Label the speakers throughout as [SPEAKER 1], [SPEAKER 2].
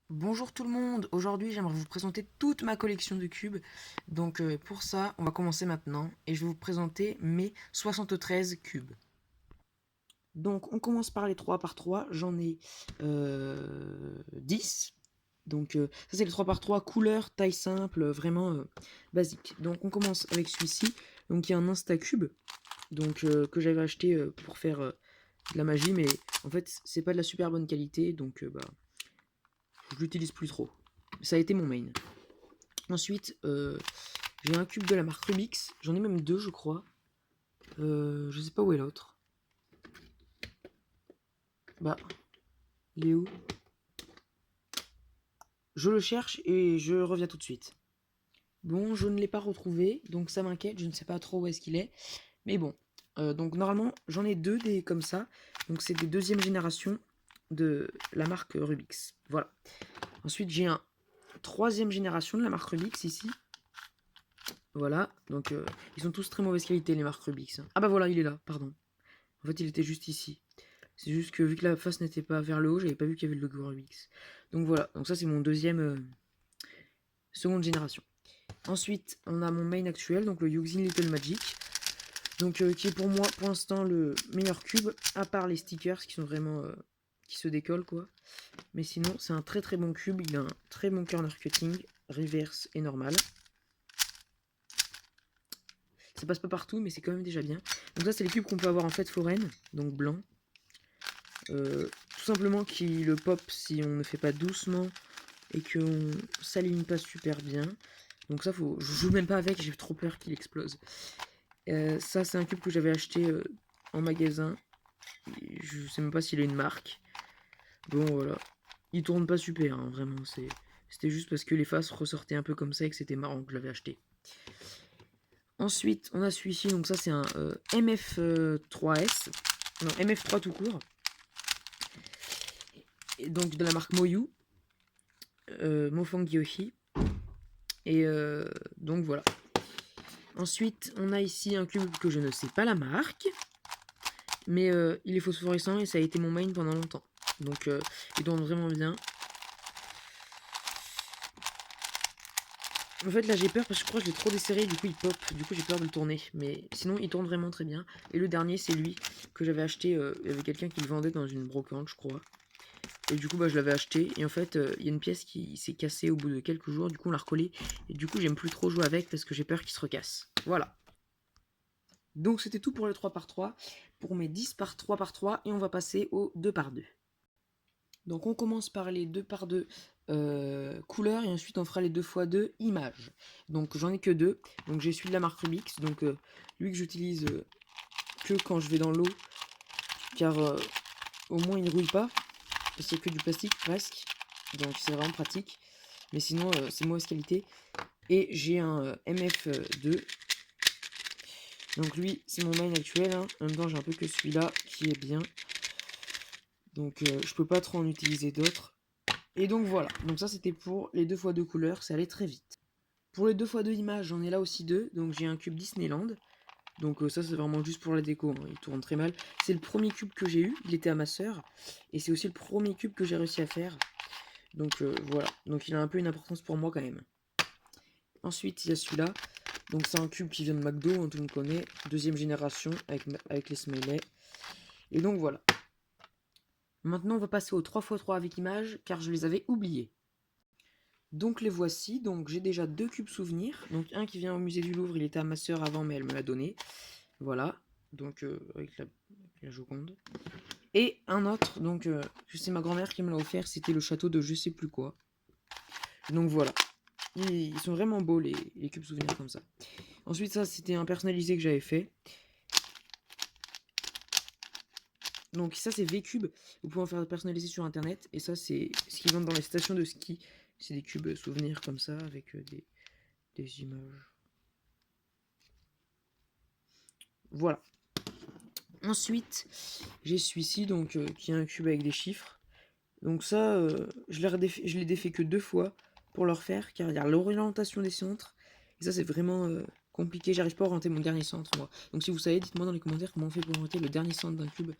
[SPEAKER 1] Bonjour tout le monde, aujourd'hui j'aimerais vous présenter toute ma collection de cubes. Donc pour ça, on va commencer maintenant et je vais vous présenter mes 73 cubes. Donc on commence par les 3 par 3, j'en ai 10. Donc ça c'est le 3 par 3 couleur, taille simple, vraiment basique. Donc on commence avec celui-ci, donc il y a un Instacube, donc que j'avais acheté pour faire de la magie, mais en fait c'est pas de la super bonne qualité, donc bah je l'utilise plus trop. Ça a été mon main. Ensuite, j'ai un cube de la marque Rubix. J'en ai même deux, je crois. Je sais pas où est l'autre. Bah, il est où? Je le cherche et je reviens tout de suite. Bon, je ne l'ai pas retrouvé, donc ça m'inquiète. Je ne sais pas trop où est-ce qu'il est. Mais bon, donc normalement, j'en ai deux des comme ça. Donc c'est des deuxième génération de la marque Rubix. Voilà. Ensuite, j'ai un troisième génération de la marque Rubix ici. Voilà, donc ils sont tous très mauvaise qualité les marques Rubix. Ah bah voilà, il est là, pardon. En fait, il était juste ici. C'est juste que vu que la face n'était pas vers le haut, j'avais pas vu qu'il y avait le logo Rubix. Donc voilà, donc ça c'est mon deuxième seconde génération. Ensuite, on a mon main actuel, donc le Yuxin Little Magic. Donc qui est pour moi pour l'instant le meilleur cube, à part les stickers qui sont vraiment qui se décollent quoi. Mais sinon, c'est un très très bon cube, il a un très bon corner cutting, reverse et normal. Ça passe pas partout, mais c'est quand même déjà bien. Donc ça, c'est les cubes qu'on peut avoir en fête foraine, donc blanc. Tout simplement qui le pop si on ne fait pas doucement et qu'on s'aligne pas super bien. Donc ça, faut, je joue même pas avec, j'ai trop peur qu'il explose. Ça, c'est un cube que j'avais acheté en magasin. Je sais même pas s'il a une marque. Bon, voilà. Il tourne pas super, hein, vraiment. C'était juste parce que les faces ressortaient un peu comme ça et que c'était marrant que je l'avais acheté. Ensuite, on a celui-ci, donc ça c'est un MF3S, non MF3 tout court, et donc de la marque Moyu, Mofang Yoshi, et donc voilà. Ensuite, on a ici un cube que je ne sais pas la marque, mais il est phosphorescent et ça a été mon main pendant longtemps, donc il tourne vraiment bien. En fait là j'ai peur parce que je crois que je l'ai trop desserré, du coup il pop, du coup j'ai peur de le tourner, mais sinon il tourne vraiment très bien. Et le dernier c'est lui que j'avais acheté, il y avait quelqu'un qui le vendait dans une brocante je crois. Et du coup bah je l'avais acheté et en fait il y a une pièce qui s'est cassée au bout de quelques jours, du coup on l'a recollé et du coup j'aime plus trop jouer avec parce que j'ai peur qu'il se recasse. Voilà. Donc c'était tout pour le 3 par 3, pour mes 10 par 3 par 3 et on va passer au 2 par 2. Donc on commence par les 2 par 2 couleurs et ensuite on fera les 2 x 2 images. Donc j'en ai que deux. Donc j'ai celui de la marque Rubix, donc lui que j'utilise que quand je vais dans l'eau, car au moins il ne rouille pas, parce que c'est que du plastique presque, donc c'est vraiment pratique. Mais sinon c'est mauvaise qualité. Et j'ai un MF2. Donc lui c'est mon main actuel, hein. En même temps j'ai un peu que celui-là qui est bien. Donc je peux pas trop en utiliser d'autres. Et donc voilà, donc ça c'était pour les 2 x 2 couleurs, ça allait très vite. Pour les 2 x 2 images, j'en ai là aussi deux, donc j'ai un cube Disneyland. Donc ça c'est vraiment juste pour la déco, hein. Il tourne très mal. C'est le premier cube que j'ai eu, il était à ma soeur, et c'est aussi le premier cube que j'ai réussi à faire. Donc voilà, donc il a un peu une importance pour moi quand même. Ensuite il y a celui-là, donc c'est un cube qui vient de McDo, hein, tout le monde connaît, deuxième génération avec les smileys. Et donc voilà. Maintenant on va passer au 3 x 3 avec images, car je les avais oubliés. Donc les voici, donc j'ai déjà deux cubes souvenirs, donc un qui vient au musée du Louvre, il était à ma soeur avant mais elle me l'a donné, voilà, donc avec la Joconde, et un autre, donc c'est ma grand-mère qui me l'a offert, c'était le château de je sais plus quoi, donc voilà, ils sont vraiment beaux les cubes souvenirs comme ça. Ensuite ça c'était un personnalisé que j'avais fait, donc ça c'est V-Cube, vous pouvez en faire personnaliser sur internet, et ça c'est ce qui vend dans les stations de ski, c'est des cubes souvenirs comme ça, avec des images. Voilà. Ensuite, j'ai celui-ci, donc qui est un cube avec des chiffres. Donc ça, je l'ai défait que deux fois pour le refaire, car il y a l'orientation des centres. Et ça, c'est vraiment compliqué. J'arrive pas à orienter mon dernier centre, moi. Donc si vous savez, dites-moi dans les commentaires comment on fait pour orienter le dernier centre d'un cube.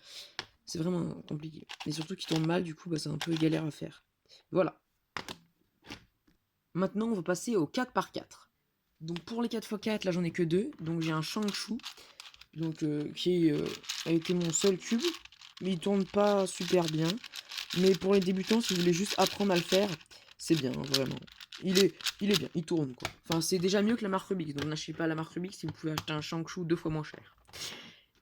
[SPEAKER 1] C'est vraiment compliqué. Et surtout qu'il tourne mal, du coup, bah, c'est un peu galère à faire. Voilà. Maintenant, on va passer au 4x4. Donc pour les 4x4, là j'en ai que 2. Donc j'ai un Shangshu, donc qui a été mon seul cube. Mais il tourne pas super bien. Mais pour les débutants, si vous voulez juste apprendre à le faire, c'est bien, vraiment. Il est bien, il tourne quoi. Enfin, c'est déjà mieux que la marque Rubik. Donc n'achetez pas la marque Rubik si vous pouvez acheter un Shangshu 2 fois moins cher.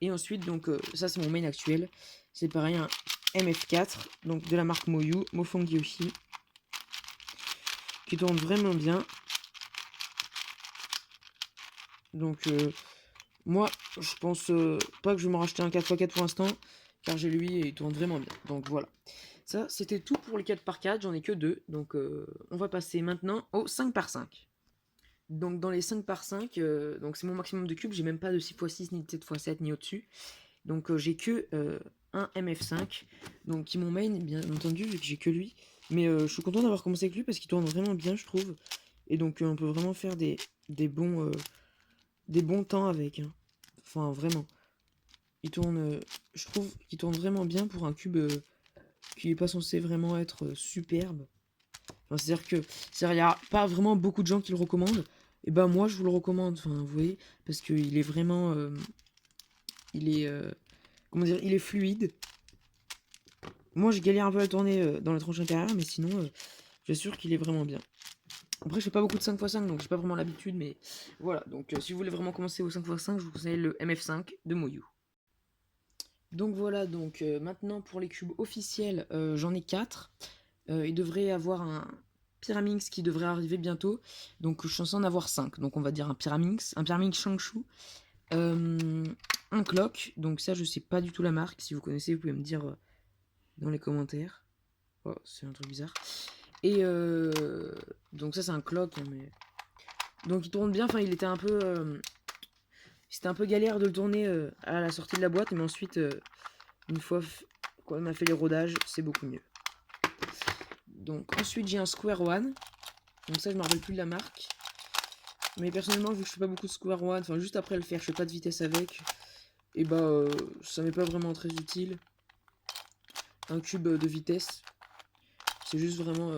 [SPEAKER 1] Et ensuite, donc ça c'est mon main actuel. C'est pareil, un MF4, donc de la marque Moyu, Mofongi aussi, qui tourne vraiment bien. Donc moi, je pense pas que je vais m'en racheter un 4x4 pour l'instant, car j'ai lui et il tourne vraiment bien. Donc voilà. Ça, c'était tout pour les 4x4, j'en ai que 2. Donc on va passer maintenant au 5x5. Donc dans les 5x5, donc c'est mon maximum de cubes, j'ai même pas de 6x6 ni de 7x7 ni au-dessus. Donc j'ai que un MF5, donc qui mon main bien entendu vu que j'ai que lui. Mais je suis content d'avoir commencé avec lui parce qu'il tourne vraiment bien je trouve. Et donc on peut vraiment faire des bons temps avec. Hein. Enfin vraiment. Il tourne, je trouve qu'il tourne vraiment bien pour un cube qui est pas censé vraiment être superbe. Enfin, c'est-à-dire que il n'y a pas vraiment beaucoup de gens qui le recommandent. Et ben moi je vous le recommande, enfin vous voyez, parce qu'il est vraiment, il est, comment dire, il est fluide. Moi je galère un peu à le tourner dans la tranche intérieure, mais sinon j'assure qu'il est vraiment bien. Après je fais pas beaucoup de 5x5 donc j'ai pas vraiment l'habitude, mais voilà. Donc si vous voulez vraiment commencer au 5x5, je vous conseille le MF5 de Moyu. Donc voilà, donc maintenant pour les cubes officiels, j'en ai 4. Il devrait y avoir un Pyraminx qui devrait arriver bientôt. Donc je suis censé en avoir 5. Donc on va dire un Pyraminx Shangshu, un Clock. Donc ça je sais pas du tout la marque. Si vous connaissez, vous pouvez me dire dans les commentaires. Oh, c'est un truc bizarre. Et donc ça c'est un Clock. Hein, mais... Donc il tourne bien, enfin il était un peu... C'était un peu galère de le tourner à la sortie de la boîte, mais ensuite, une fois qu'on a fait les rodages, c'est beaucoup mieux. Donc ensuite j'ai un Square One. Donc ça je me rappelle plus de la marque. Mais personnellement vu que je fais pas beaucoup de Square One, enfin juste après le faire, je fais pas de vitesse avec. Et bah ça m'est pas vraiment très utile. Un cube de vitesse. C'est juste vraiment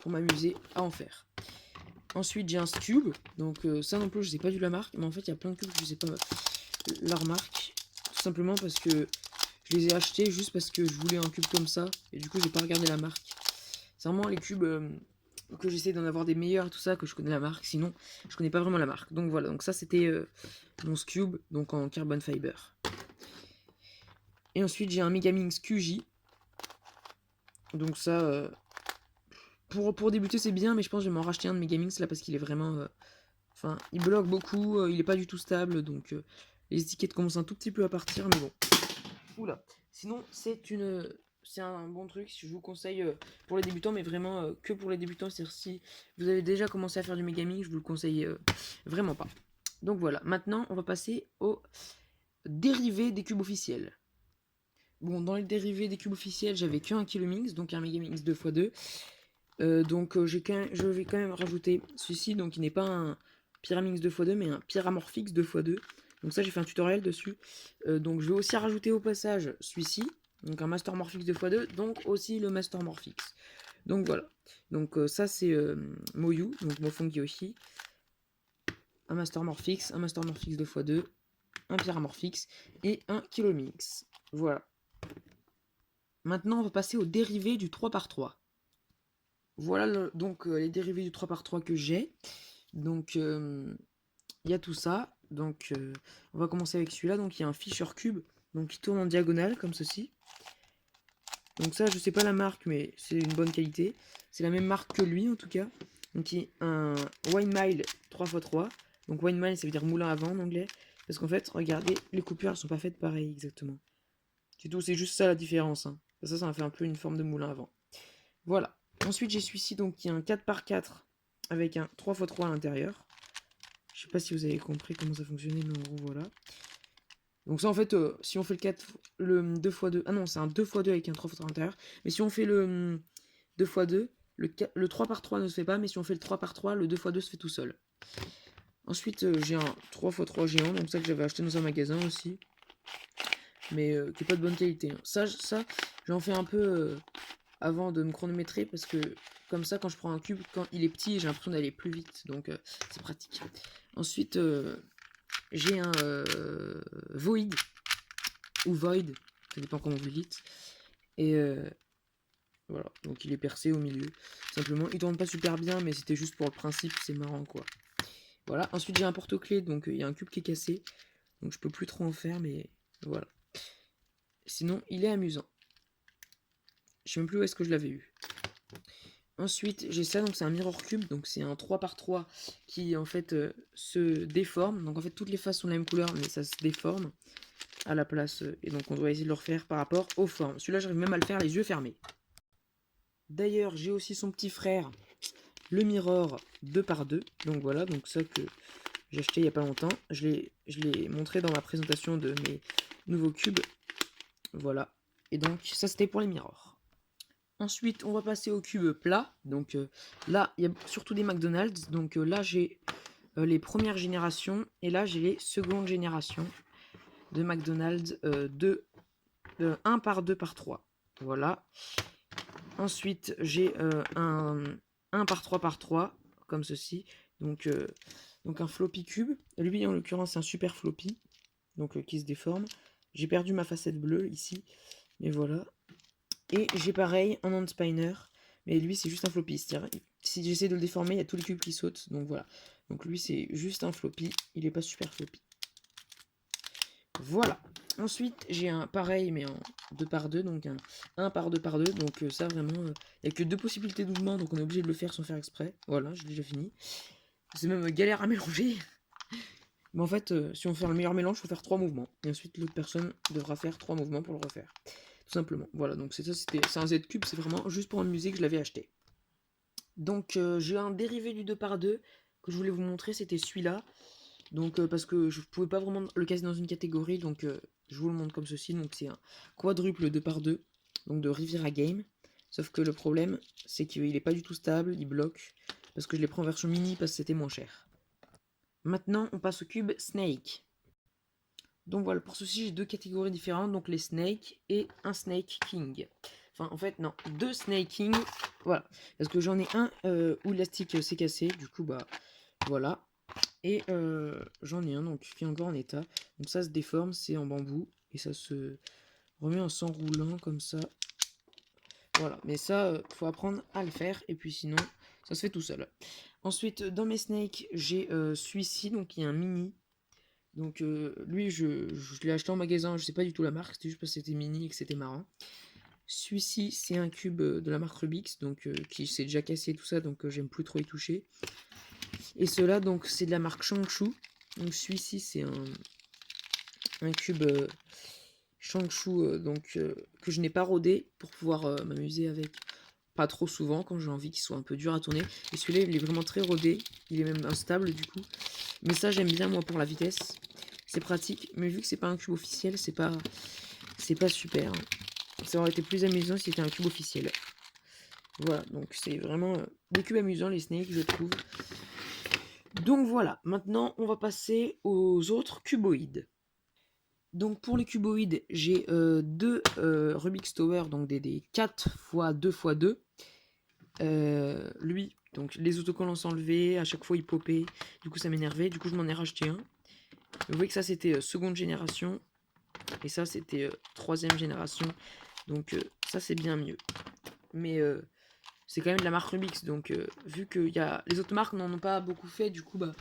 [SPEAKER 1] pour m'amuser à en faire. Ensuite j'ai un Cube. Donc ça non plus je sais pas du la marque. Mais en fait il y a plein de cubes que je sais pas leur marque. Tout simplement parce que je les ai achetés juste parce que je voulais un cube comme ça. Et du coup j'ai pas regardé la marque. C'est vraiment les cubes que j'essaie d'en avoir des meilleurs et tout ça que je connais la marque. Sinon, je connais pas vraiment la marque. Donc voilà, donc ça c'était mon Cube, donc en carbon fiber. Et ensuite j'ai un Megaminx QJ. Donc ça, pour débuter c'est bien, mais je pense que je vais m'en racheter un de Megaminx là parce qu'il est vraiment... Enfin, il bloque beaucoup, il est pas du tout stable, donc les étiquettes commencent un tout petit peu à partir, mais bon. Oula. Sinon, c'est un bon truc, je vous conseille pour les débutants, mais vraiment que pour les débutants. C'est-à-dire si vous avez déjà commencé à faire du Megamix, je vous le conseille vraiment pas. Donc voilà, maintenant on va passer aux dérivés des cubes officiels. Bon, dans les dérivés des cubes officiels, j'avais qu'un Kilomix, donc un Megamix 2x2. Donc je vais quand même rajouter celui-ci, donc il n'est pas un Pyramix 2x2, mais un Pyramorphix 2x2. Donc ça j'ai fait un tutoriel dessus. Donc je vais aussi rajouter au passage celui-ci, donc un Master Morphix 2x2, donc aussi le Master Morphix. Donc voilà. Donc ça c'est Moyu, donc Mofongi aussi. Un Master Morphix 2x2, un Pyramorphix et un Kilomix. Voilà. Maintenant on va passer aux dérivés du 3x3. Voilà donc les dérivés du 3x3 que j'ai. Donc il y a tout ça. Donc on va commencer avec celui-là. Donc il y a un Fisher Cube, donc qui tourne en diagonale comme ceci. Donc ça je sais pas la marque mais c'est une bonne qualité. C'est la même marque que lui en tout cas. Donc il y a un Wine 3x3. Donc Wine ça veut dire moulin à vent en anglais. Parce qu'en fait regardez les coupures elles sont pas faites pareil exactement. C'est tout, c'est juste ça la différence. Hein. Ça m'a fait un peu une forme de moulin à vent. Voilà. Ensuite, j'ai celui-ci, donc qui est un 4x4 avec un 3x3 à l'intérieur. Je sais pas si vous avez compris comment ça fonctionnait, mais en gros, voilà. Donc ça, en fait, si on fait le 2x2... Ah non, c'est un 2x2 avec un 3x3 à l'intérieur. Mais si on fait le 2x2, le 3x3 ne se fait pas, mais si on fait le 3x3, le 2x2 se fait tout seul. Ensuite, j'ai un 3x3 géant, donc ça que j'avais acheté dans un magasin aussi. Mais qui est pas de bonne qualité. Hein. Ça j'en fais un peu... avant de me chronométrer parce que Comme ça, quand je prends un cube, quand il est petit, j'ai l'impression d'aller plus vite. Donc, c'est pratique. Ensuite, j'ai un Void. Ou Void. Ça dépend comment vous le dites. Et voilà. Donc, il est percé au milieu. Simplement, il tourne pas super bien, mais c'était juste pour le principe. C'est marrant, quoi. Voilà. Ensuite, j'ai un porte-clés. Donc, il y a un cube qui est cassé. Donc, je peux plus trop en faire, mais voilà. Sinon, il est amusant. Je sais même plus où est-ce que je l'avais eu. Ensuite, j'ai ça, donc c'est un mirror cube, donc c'est un 3 par 3 qui en fait se déforme. Donc en fait, toutes les faces sont de la même couleur, mais ça se déforme à la place. Et donc on doit essayer de le refaire par rapport aux formes. Celui-là, j'arrive même à le faire les yeux fermés. D'ailleurs, j'ai aussi son petit frère, le mirror 2 par 2. Donc voilà, donc ça que j'ai acheté il n'y a pas longtemps. Je l'ai montré dans ma présentation de mes nouveaux cubes. Voilà. Et donc ça, c'était pour les mirrors. Ensuite, on va passer au cube plat. Donc là, il y a surtout des McDonald's. Donc là, j'ai les premières générations. Et là, j'ai les secondes générations de McDonald's 1 par 2 par 3. Voilà. Ensuite, j'ai un 1 par 3 par 3, comme ceci. Donc un floppy cube. Lui, en l'occurrence, c'est un super floppy. Donc qui se déforme. J'ai perdu ma facette bleue ici. Mais voilà. Et j'ai pareil un hand spinner, mais lui c'est juste un floppy. C'est-à-dire, si j'essaie de le déformer, il y a tous les cubes qui sautent. Donc voilà. Donc lui c'est juste un floppy, il est pas super floppy. Voilà. Ensuite j'ai un pareil mais en 2 par 2, donc un 1 par 2 par 2. Donc ça vraiment, il n'y a que 2 possibilités de mouvement, donc on est obligé de le faire sans faire exprès. Voilà, j'ai déjà fini. C'est même galère à mélanger. Mais en fait, si on fait le meilleur mélange, il faut faire 3 mouvements. Et ensuite l'autre personne devra faire 3 mouvements pour le refaire. Tout simplement. Voilà, donc c'est un Z-Cube, c'est vraiment juste pour m'amuser que je l'avais acheté. Donc j'ai un dérivé du 2 par 2 que je voulais vous montrer, c'était celui-là. Donc parce que je pouvais pas vraiment le caser dans une catégorie, donc je vous le montre comme ceci. Donc c'est un quadruple 2 par 2, donc de Riviera Game. Sauf que le problème, c'est qu'il est pas du tout stable, il bloque. Parce que je l'ai pris en version mini parce que c'était moins cher. Maintenant, on passe au cube Snake. Donc voilà, pour ceci, j'ai 2 catégories différentes, donc les Snake et un Snake King. Enfin, en fait, non, 2 Snake King, voilà. Parce que j'en ai un où l'élastique s'est cassé, du coup, bah, voilà. Et j'en ai un, donc, qui est encore en état. Donc ça se déforme, c'est en bambou, et ça se remet en s'enroulant, comme ça. Voilà, mais ça, faut apprendre à le faire, et puis sinon, ça se fait tout seul. Ensuite, dans mes Snake, j'ai celui-ci, donc il y a un mini. Donc lui, je l'ai acheté en magasin, je sais pas du tout la marque, c'était juste parce que c'était mini et que c'était marrant. Celui-ci, c'est un cube de la marque Rubik's, donc qui s'est déjà cassé tout ça, donc j'aime plus trop y toucher. Et ceux-là, donc c'est de la marque Changshu. Donc celui-ci, c'est un cube Changshu donc que je n'ai pas rodé pour pouvoir m'amuser avec. Pas trop souvent quand j'ai envie qu'il soit un peu dur à tourner. Et celui-là, il est vraiment très rodé, il est même instable du coup. Mais ça, j'aime bien moi pour la vitesse. C'est pratique, mais vu que c'est pas un cube officiel, c'est pas super. Ça aurait été plus amusant si c'était un cube officiel. Voilà, donc c'est vraiment des cubes amusants, les Snakes, je trouve. Donc voilà, maintenant on va passer aux autres cuboïdes. Donc pour les cuboïdes, j'ai 2 Rubik's Tower, donc des 4 x 2 x 2. Lui, donc les autocollants s'enlevaient, à chaque fois il popait, du coup ça m'énervait, du coup je m'en ai racheté un. Vous voyez que ça c'était seconde génération, et ça c'était 3ème génération, donc ça c'est bien mieux. Mais c'est quand même de la marque Rubik's, donc vu que les autres marques n'en ont pas beaucoup fait, du coup bah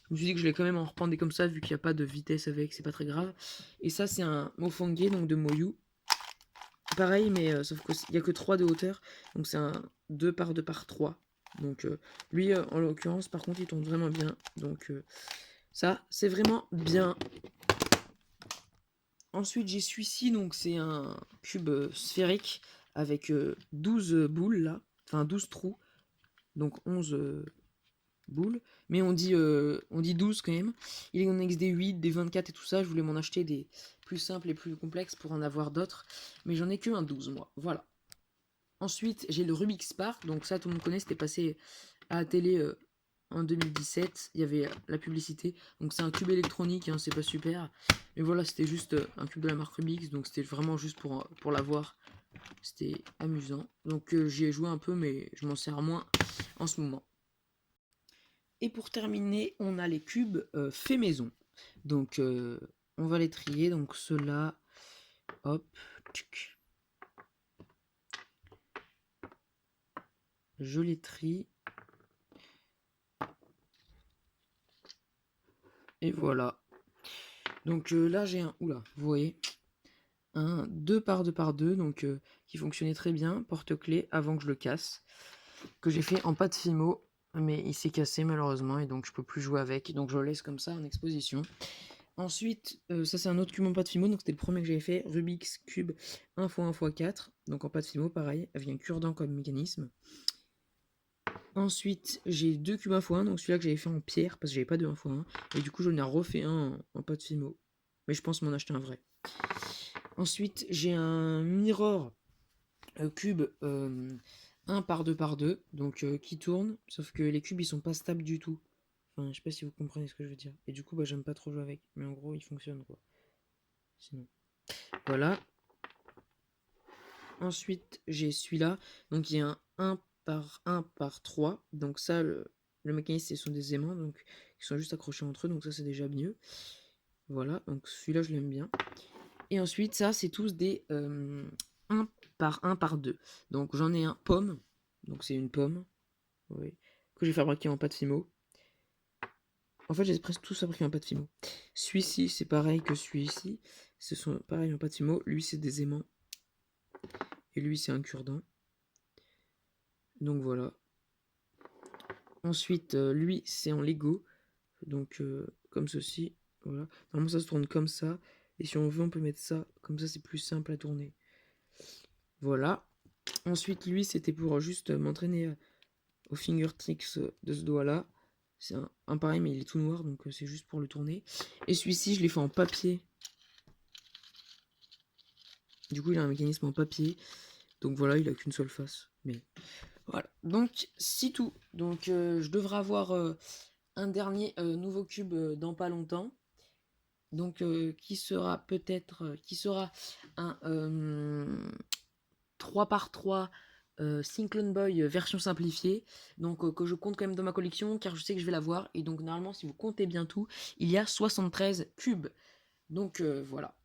[SPEAKER 1] je me suis dit que je vais quand même en reprendre des comme ça, vu qu'il n'y a pas de vitesse avec, c'est pas très grave. Et ça c'est un Mofongue, donc de Moyu. Pareil, mais sauf qu'il n'y a que 3 de hauteur, donc c'est un 2 par 2 par 3. Donc lui en l'occurrence par contre il tourne vraiment bien, donc ça c'est vraiment bien. Ensuite j'ai celui-ci, donc c'est un cube sphérique avec 12 boules là, enfin 12 trous, donc 11 boules, mais on dit 12 quand même. Il y en a des 8, des 24 et tout ça, je voulais m'en acheter des plus simples et plus complexes pour en avoir d'autres, mais j'en ai que un 12 moi, voilà. Ensuite j'ai le Rubik's Spark, donc ça tout le monde connaît, c'était passé à la télé en 2017, il y avait la publicité, donc c'est un cube électronique, hein, c'est pas super, mais voilà, c'était juste un cube de la marque Rubik's, donc c'était vraiment juste pour l'avoir, C'était amusant. Donc j'y ai joué un peu, mais je m'en sers moins en ce moment. Et pour terminer, on a les cubes fait maison. Donc on va les trier. Donc ceux-là, hop, tchic. Je les trie. Et voilà. Donc là j'ai un, oula, vous voyez, un 2 par 2 par 2, donc qui fonctionnait très bien, porte-clés avant que je le casse, que j'ai fait en pâte Fimo, mais il s'est cassé malheureusement et donc je peux plus jouer avec, donc je le laisse comme ça en exposition. Ensuite, ça c'est un autre cube en pâte Fimo, donc c'était le premier que j'avais fait, Rubik's Cube 1x1x4, donc en pâte Fimo pareil, avec un cure-dent comme mécanisme. Ensuite, j'ai 2 cubes 1x1, donc celui-là que j'avais fait en pierre, parce que j'avais pas de 1x1, et du coup j'en ai refait un en pâte Fimo, mais je pense m'en acheter un vrai. Ensuite, j'ai un mirror cube 1 par 2 par 2, donc qui tourne, sauf que les cubes ils sont pas stables du tout. Enfin, je sais pas si vous comprenez ce que je veux dire. Et du coup, bah, j'aime pas trop jouer avec, mais en gros, il fonctionne quoi. Sinon, voilà. Ensuite, j'ai celui-là, donc il y a un 1 par 1 par 3, donc ça, le mécanisme, ce sont des aimants, donc ils sont juste accrochés entre eux, donc ça c'est déjà mieux. Voilà, donc celui-là je l'aime bien. Et ensuite, ça, c'est tous des 1 par 1 par 2. Donc, j'en ai un pomme. Donc, c'est une pomme. Oui, que j'ai fabriqué en pâte Fimo. En fait, j'ai presque tous fabriqués en pâte Fimo. Celui-ci, c'est pareil que celui-ci. Ce sont pareil en pâte Fimo. Lui, c'est des aimants. Et lui, c'est un cure-dent. Donc, voilà. Ensuite, lui, c'est en Lego. Donc, comme ceci. Voilà. Normalement, ça se tourne comme ça. Et si on veut, on peut mettre ça. Comme ça, c'est plus simple à tourner. Voilà. Ensuite, lui, c'était pour juste m'entraîner au fingertips de ce doigt-là. C'est un pareil, mais il est tout noir, donc c'est juste pour le tourner. Et celui-ci, je l'ai fait en papier. Du coup, il a un mécanisme en papier. Donc voilà, il a qu'une seule face. Mais voilà. Donc, c'est tout. Donc, je devrais avoir un dernier nouveau cube dans pas longtemps. Donc, qui sera peut-être... qui sera un 3 par 3 Cyclone Boy version simplifiée, donc que je compte quand même dans ma collection car je sais que je vais l'avoir. Et donc normalement, si vous comptez bien tout, il y a 73 cubes. Donc voilà.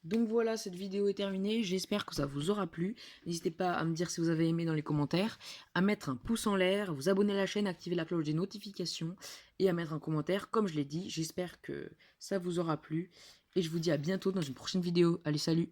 [SPEAKER 1] Donc voilà, cette vidéo est terminée, j'espère que ça vous aura plu. N'hésitez pas à me dire si vous avez aimé dans les commentaires, à mettre un pouce en l'air, vous abonner à la chaîne, activer la cloche des notifications et à mettre un commentaire. Comme je l'ai dit, j'espère que ça vous aura plu. Et je vous dis à bientôt dans une prochaine vidéo. Allez, salut!